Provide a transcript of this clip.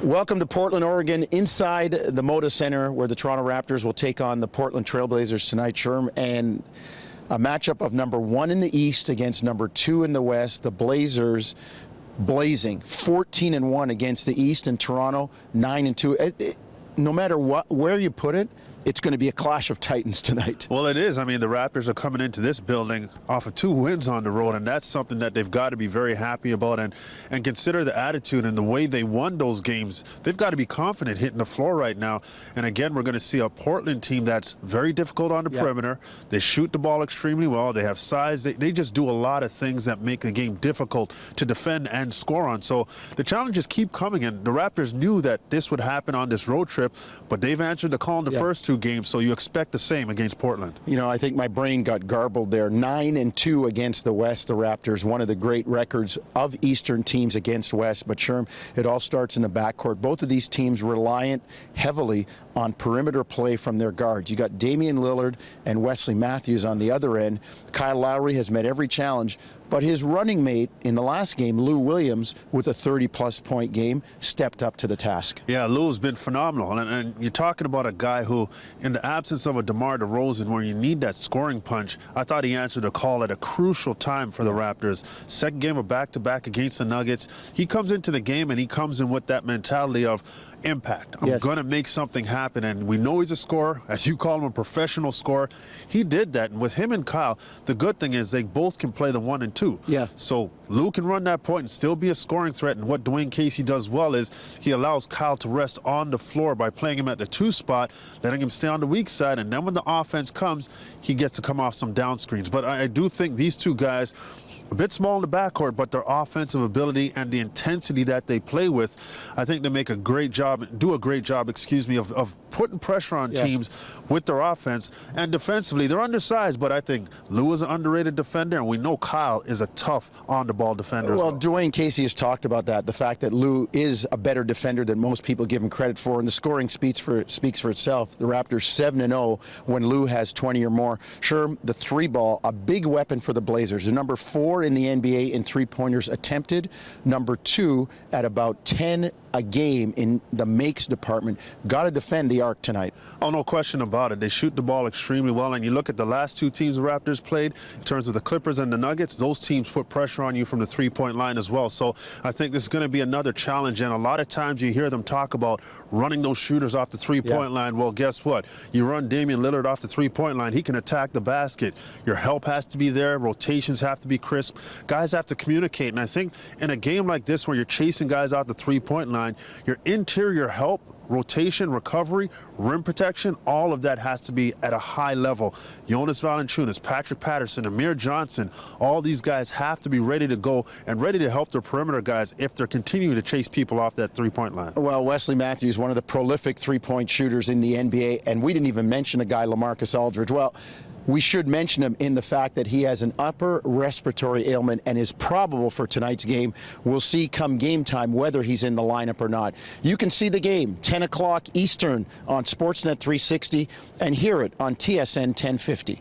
Welcome to Portland, Oregon, inside the Moda Center, where the Toronto Raptors will take on the Portland Trailblazers tonight, Sherman, and a matchup of number 1 in the East against number 2 in the West. The Blazers blazing 14-1 against the East, and Toronto 9-2. No matter where you put it, it's going to be a clash of titans tonight. Well, it is. I mean, the Raptors are coming into this building off of 2 wins on the road, and that's something that they've got to be very happy about and consider the attitude and the way they won those games. They've got to be confident hitting the floor right now. And again, we're going to see a Portland team that's very difficult on the perimeter. They shoot the ball extremely well. They have size. They just do a lot of things that make the game difficult to defend and score on. So the challenges keep coming, and the Raptors knew that this would happen on this road trip, but they've answered the call in the first 2 games, so you expect the same against Portland. You know, I think my brain got garbled there. 9-2 against the West, the Raptors, one of the great records of Eastern teams against West. But Sherm, it all starts in the backcourt. Both of these teams reliant heavily on perimeter play from their guards. You got Damian Lillard and Wesley Matthews on the other end. Kyle Lowry has met every challenge, but his running mate in the last game, Lou Williams, with a 30-plus point game, stepped up to the task. Yeah, Lou's been phenomenal. And you're talking about a guy who, in the absence of a DeMar DeRozan, where you need that scoring punch, I thought he answered a call at a crucial time for the Raptors. Second game of back-to-back against the Nuggets. He comes into the game, and he comes in with that mentality of impact. I'm going to make something happen. And we know he's a scorer, as you call him, a professional scorer. He did that. And with him and Kyle, the good thing is they both can play the 1 and 2. Yeah. So Lou can run that point and still be a scoring threat. And what Dwayne Casey does well is he allows Kyle to rest on the floor by playing him at the 2 spot, letting him stay on the weak side. And then when the offense comes, he gets to come off some down screens. But I do think these 2 guys, a bit small in the backcourt, but their offensive ability and the intensity that they play with, I think they make a great job, do a great job, excuse me, of putting pressure on teams with their offense. And defensively, they're undersized, but I think Lou is an underrated defender, and we know Kyle is a tough on-the-ball defender. Well, Dwayne Casey has talked about that, the fact that Lou is a better defender than most people give him credit for, and the scoring speaks for itself. The Raptors 7-0 when Lou has 20 or more. Sure, the 3-ball, a big weapon for the Blazers. They're number 4 in the NBA in 3-pointers attempted, number 2 at about 10 a game in the makes department. Got to defend the arc tonight. Oh, no question about it. They shoot the ball extremely well, and you look at the last 2 teams the Raptors played, in terms of the Clippers and the Nuggets, those teams put pressure on you from the 3-point line as well. So I think this is going to be another challenge, and a lot of times you hear them talk about running those shooters off the 3-point line. Well, guess what? You run Damian Lillard off the 3-point line, he can attack the basket. Your help has to be there. Rotations have to be crisp. Guys have to communicate, and I think in a game like this where you're chasing guys out the 3-point line, your interior help, rotation, recovery, rim protection, all of that has to be at a high level. Jonas Valanciunas, Patrick Patterson, Amir Johnson, all these guys have to be ready to go and ready to help their perimeter guys if they're continuing to chase people off that 3-point line. Well, Wesley Matthews, one of the prolific 3-point shooters in the NBA, and we didn't even mention a guy, LaMarcus Aldridge. Well, we should mention him in the fact that he has an upper respiratory ailment and is probable for tonight's game. We'll see come game time whether he's in the lineup or not. You can see the game 10 o'clock Eastern on Sportsnet 360 and hear it on TSN 1050.